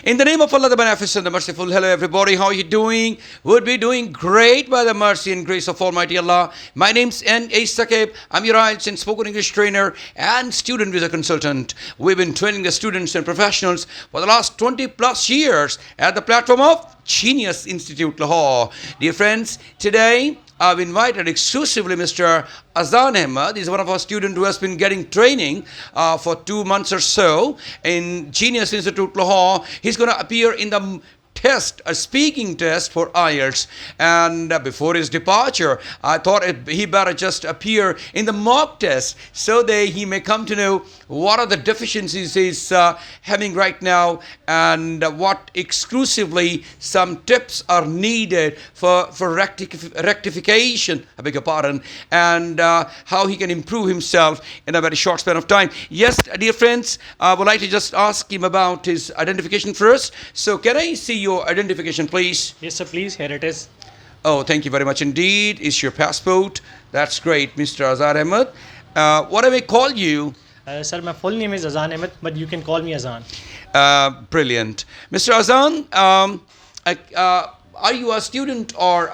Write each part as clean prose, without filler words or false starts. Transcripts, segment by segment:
In the name of Allah, the Beneficent, the Merciful. Hello everybody, how are you doing? Would be doing great by the mercy and grace of Almighty Allah. My name's N.A. Sakib. I'm your IELTS and spoken English trainer and student visa consultant. We've been training the students and professionals for the last 20 plus years at the platform of Genius Institute Lahore. Dear friends, today I've invited exclusively Mr. Azan Ahmed. He's one of our students who has been getting training for 2 months or so in Genius Institute Lahore. He's going to appear in the test, a speaking test for IELTS. And before his departure, I thought he better just appear in the mock test so that he may come to know what are the deficiencies he's having right now and what exclusively some tips are needed for rectification, I beg your pardon, and how he can improve himself in a very short span of time. Yes, dear friends, I would like to just ask him about his identification first. So can I see your identification, please? Yes, sir, please. Here it is. Oh, thank you very much indeed. It's your passport. That's great, Mr. Azan Ahmed. What do I call you? Sir, my full name is Azan Ahmed, but you can call me Azan. Brilliant. Mr. Azan, are you a student or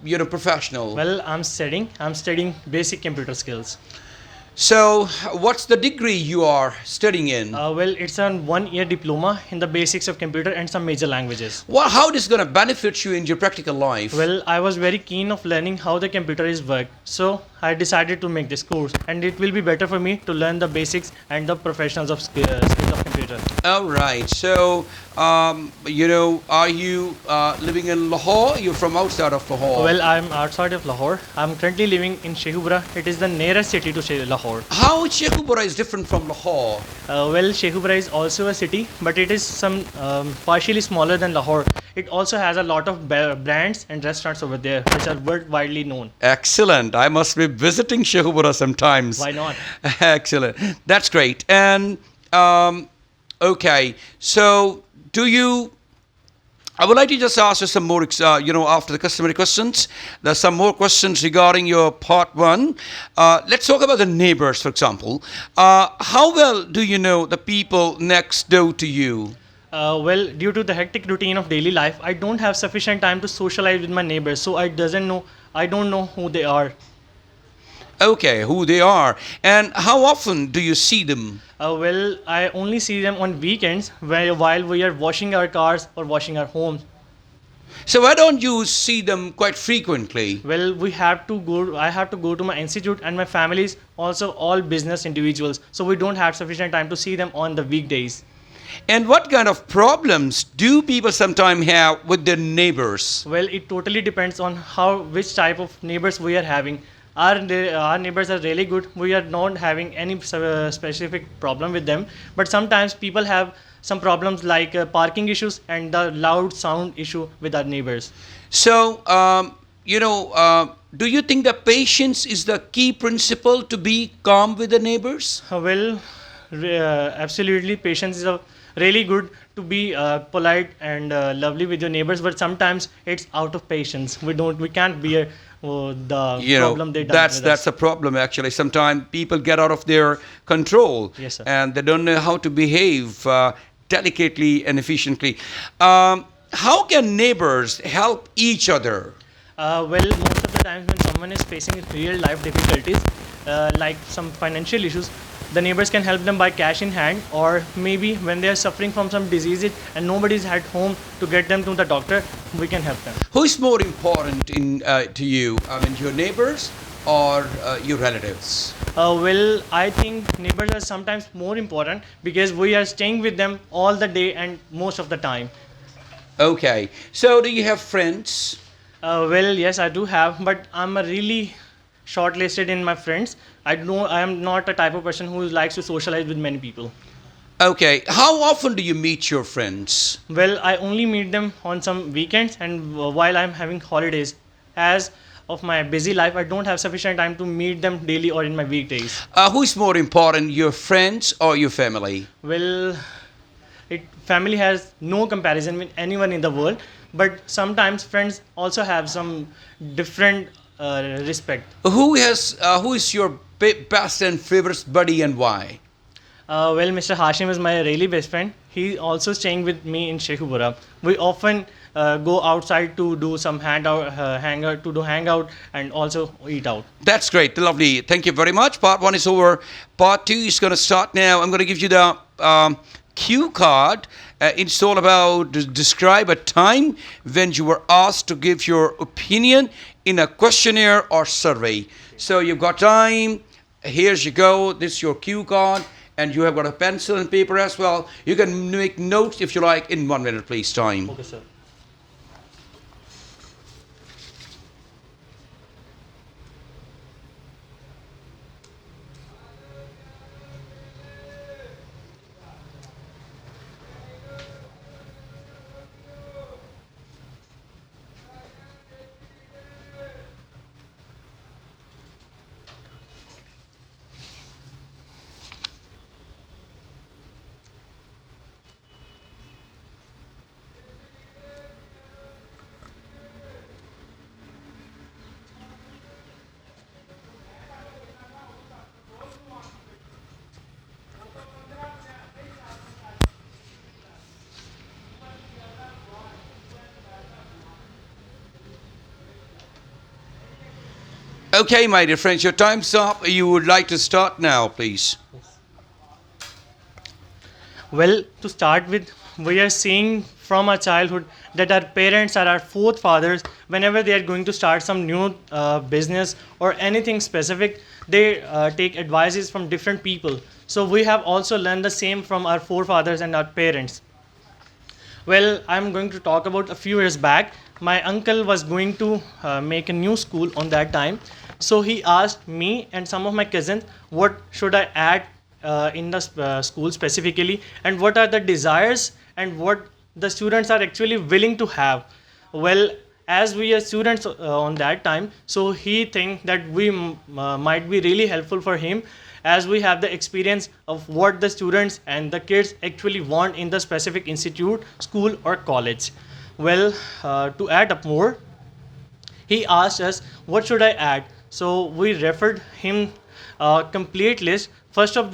you're a professional? Well, I'm studying basic computer skills. So, what's the degree you are studying in? Well, it's a 1-year diploma in the basics of computer and some major languages. Well, how this going to benefit you in your practical life? Well, I was very keen of learning how the computer is worked, so I decided to make this course, and it will be better for me to learn the basics and the professionals of skills of computer. All right. So, are you living in Lahore? You're from outside of Lahore. Well, I'm outside of Lahore. I'm currently living in Sheikhupura. It is the nearest city to Lahore. How Sheikhupura is different from Lahore? Well, Sheikhupura is also a city, but it is some partially smaller than Lahore. It also has a lot of brands and restaurants over there, which are widely known. Excellent. I must be visiting Sheikhupura sometimes. Why not? Excellent. That's great. And okay, so I would like to just ask you some more, after the customary questions. There's some more questions regarding your part one. Let's talk about the neighbors, for example. How well do you know the people next door to you? Well, due to the hectic routine of daily life, I don't have sufficient time to socialize with my neighbors, so I don't know who they are. Okay, who they are. And how often do you see them? Well, I only see them on weekends while we are washing our cars or washing our homes. So why don't you see them quite frequently? Well, I have to go to my institute, and my family is also all business individuals, so we don't have sufficient time to see them on the weekdays. And what kind of problems do people sometimes have with their neighbors? Well, it totally depends on which type of neighbors we are having. Our neighbors are really good. We are not having any specific problem with them. But sometimes people have some problems like parking issues and the loud sound issue with our neighbors. So, do you think that patience is the key principle to be calm with the neighbors? Well, absolutely. Patience is really good to be polite and lovely with your neighbors. But sometimes it's out of patience. We can't bear the problem they done with us. That's a problem actually. Sometimes people get out of their control. Yes, sir. And they don't know how to behave delicately and efficiently. How can neighbors help each other? Well, most of the times when someone is facing real life difficulties, like some financial issues, the neighbors can help them by cash in hand, or maybe when they are suffering from some diseases and nobody is at home to get them to the doctor, we can help them. Who is more important to you? I mean, your neighbors or your relatives? Well, I think neighbors are sometimes more important because we are staying with them all the day and most of the time. Okay. So, do you have friends? Well, yes, I do have, but I'm a really shortlisted in my friends. I am not a type of person who likes to socialize with many people. Okay. How often do you meet your friends? Well, I only meet them on some weekends and while I'm having holidays. As of my busy life, I don't have sufficient time to meet them daily or in my weekdays. Who is more important, your friends or your family? Well, family has no comparison with anyone in the world, but sometimes friends also have some different respect. Who is your best and favorite buddy and why? Well, Mr. Hashim is my really best friend. he also staying with me in Sheikhupura. We often go outside to do some hangout and also eat out. That's great. Lovely. Thank you very much. Part one is over. Part two is going to start now. I'm going to give you the cue card. It's all about describe a time when you were asked to give your opinion in a questionnaire or survey. So you've got time. Here's you go. This is your cue card. And you have got a pencil and paper as well. You can make notes if you like in 1 minute, please. Time. Okay, sir. Okay, my dear friends, your time's up. You would like to start now, please. Well, to start with, we are seeing from our childhood that our parents are our forefathers. Whenever they are going to start some new business or anything specific, they take advices from different people. So we have also learned the same from our forefathers and our parents. Well, I'm going to talk about a few years back. My uncle was going to make a new school on that time. So he asked me and some of my cousins, what should I add in the school specifically, and what are the desires and what the students are actually willing to have. Well, as we are students on that time, so he think that we might be really helpful for him, as we have the experience of what the students and the kids actually want in the specific institute, school or college. Well, to add up more, he asked us what should I add. So we referred him a complete list. First thing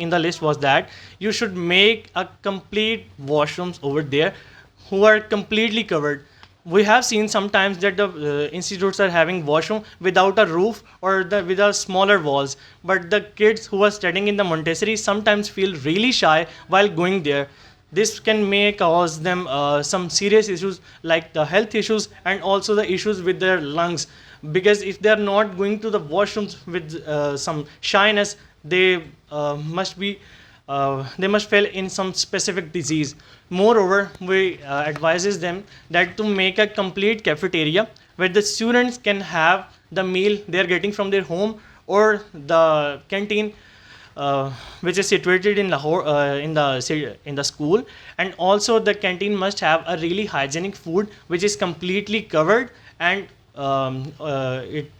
in the list was that you should make a complete washrooms over there who are completely covered. We have seen sometimes that the institutes are having washroom without a roof or without smaller walls. But the kids who are studying in the Montessori sometimes feel really shy while going there. This can may cause them some serious issues like the health issues and also the issues with their lungs. Because if they are not going to the washrooms with some shyness, they must be they must fail in some specific disease. Moreover, we advises them that to make a complete cafeteria where the students can have the meal they are getting from their home or the canteen which is situated in Lahore in the school, and also the canteen must have a really hygienic food which is completely covered and it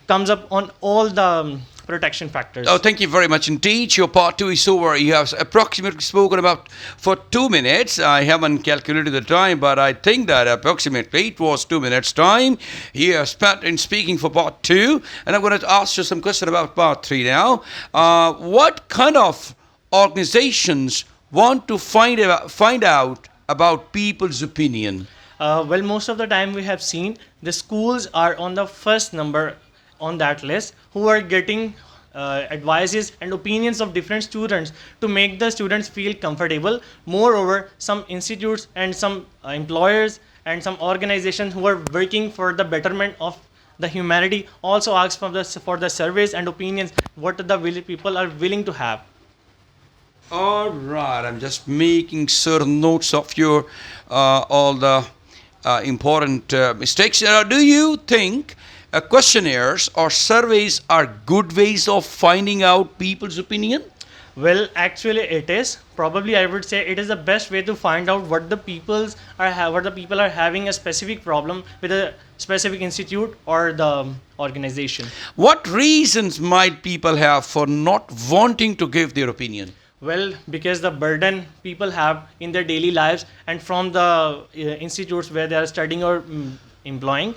comes up on all the protection factors. Oh, thank you very much indeed. Your part two is over. You have approximately spoken about for 2 minutes. I haven't calculated the time, but I think that approximately it was 2 minutes time. You have spent in speaking for part two, and I'm going to ask you some question about part three now. What kind of organizations want to find out about people's opinion? Well, most of the time we have seen the schools are on the first number on that list who are getting advices and opinions of different students to make the students feel comfortable. Moreover, some institutes and some employers and some organizations who are working for the betterment of the humanity also ask for the surveys and opinions what the people are willing to have. All right, I'm just making certain notes of your all the important mistakes. Do you think questionnaires or surveys are good ways of finding out people's opinion? Well, actually, it is. Probably, I would say it is the best way to find out what the people are having a specific problem with a specific institute or the organization. What reasons might people have for not wanting to give their opinion? Well, because the burden people have in their daily lives and from the institutes where they are studying or employing,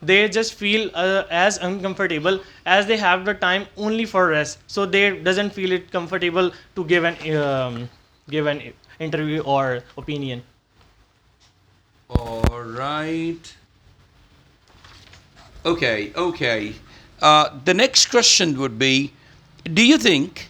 they just feel as uncomfortable as they have the time only for rest. So they doesn't feel it comfortable to give an give an interview or opinion. All right. Okay. The next question would be, do you think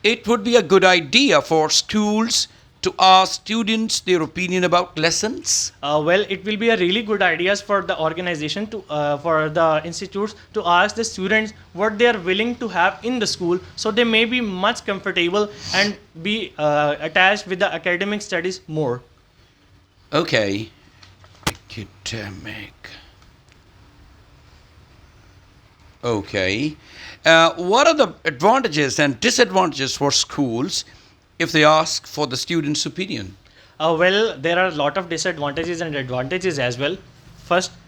it would be a good idea for schools to ask students their opinion about lessons? Well, it will be a really good ideas for the organization to for the institutes to ask the students what they are willing to have in the school, so they may be much comfortable and be attached with the academic studies more. Okay. Academic. Okay. What are the advantages and disadvantages for schools if they ask for the student's opinion? Well, there are a lot of disadvantages and advantages as well.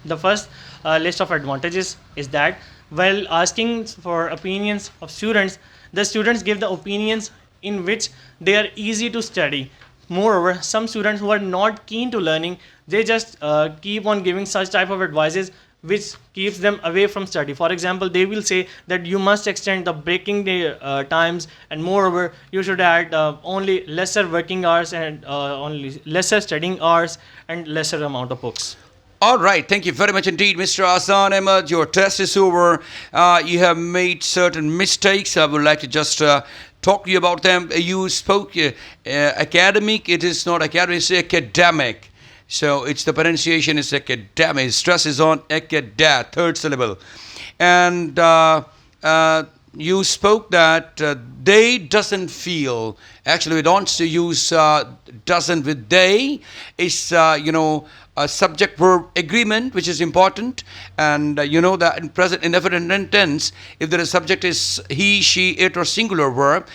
The first list of advantages is that while asking for opinions of students, the students give the opinions in which they are easy to study. Moreover, some students who are not keen to learning, they just keep on giving such type of advices which keeps them away from study. For example, they will say that you must extend the breaking day times, and moreover, you should add only lesser working hours and only lesser studying hours and lesser amount of books. All right, thank you very much indeed, Mr. Ahsan Ahmed. Your test is over. You have made certain mistakes. I would like to just talk to you about them. You spoke academic. It is not academic, it's academic. So it's the pronunciation is academic. Stress is on acada, third syllable. And you spoke that they doesn't feel. Actually, we don't use doesn't with they. It's a subject verb agreement, which is important. And you know that in present indefinite tense, if the subject is he, she, it, or singular verb,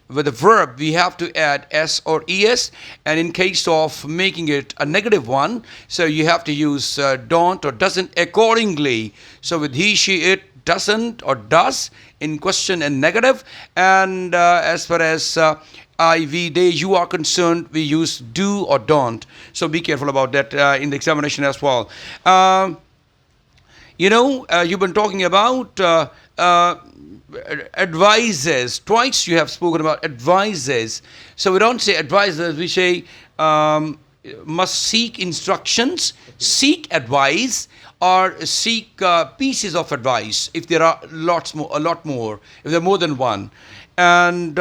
with the verb we have to add s or es, and in case of making it a negative one, so you have to use don't or doesn't accordingly. So with he, she, it, doesn't or does in question and negative, and as far as I, we, they, you are concerned, we use do or don't. So be careful about that in the examination as well. You've been talking about advises. Twice you have spoken about advises. So we don't say advises, we say must seek instructions, seek advice, or seek pieces of advice if there are a lot more, if there are more than one. And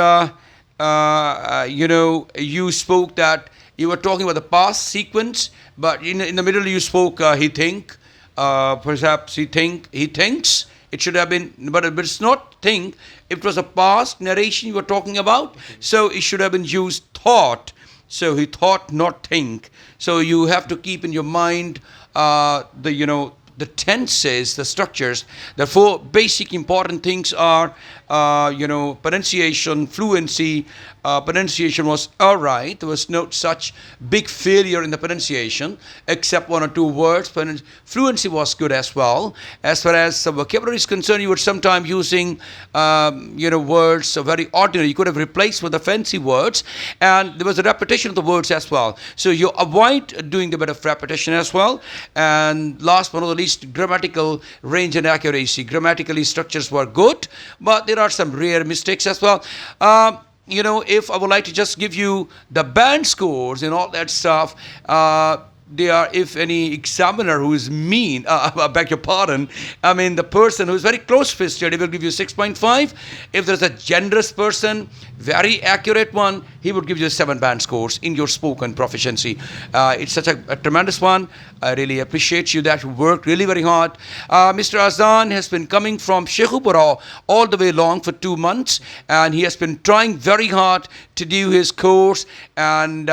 you spoke that you were talking about the past sequence, but in the middle you spoke he think, perhaps he thinks. It should have been, but it's not think. If it was a past narration you were talking about, so it should have been used thought. So he thought, not think. So you have to keep in your mind the tenses, the structures. The four basic important things are, pronunciation, fluency. Pronunciation was all right. There was no such big failure in the pronunciation, except one or two words. Fluency was good as well. As far as vocabulary is concerned, you were sometimes using, words very ordinary. You could have replaced with the fancy words, and there was a repetition of the words as well. So you avoid doing a bit of repetition as well. And last but not least, grammatical range and accuracy. Grammatically, structures were good, but there are some rare mistakes as well. If I would like to just give you the band scores and all that stuff, they are, if any examiner who is mean, I beg your pardon, the person who is very close-fisted, he will give you 6.5. If there's a generous person, very accurate one, he would give you 7 band scores in your spoken proficiency. It's such a tremendous one. I really appreciate you that you worked really very hard. Mr. Ahsan has been coming from Sheikhupura all the way along for 2 months, and he has been trying very hard to do his course and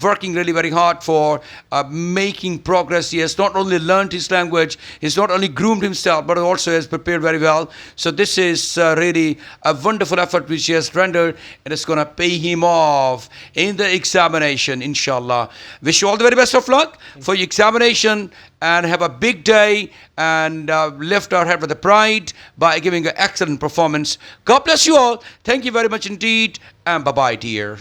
working really very hard for making progress. He has not only learned his language, he's not only groomed himself, but also has prepared very well. So this is really a wonderful effort which he has rendered, and it's going to pay him off in the examination, inshallah. Wish you all the very best of luck for your examination, and have a big day, and lift our head with the pride by giving an excellent performance. God bless you all. Thank you very much indeed, and bye-bye, dear.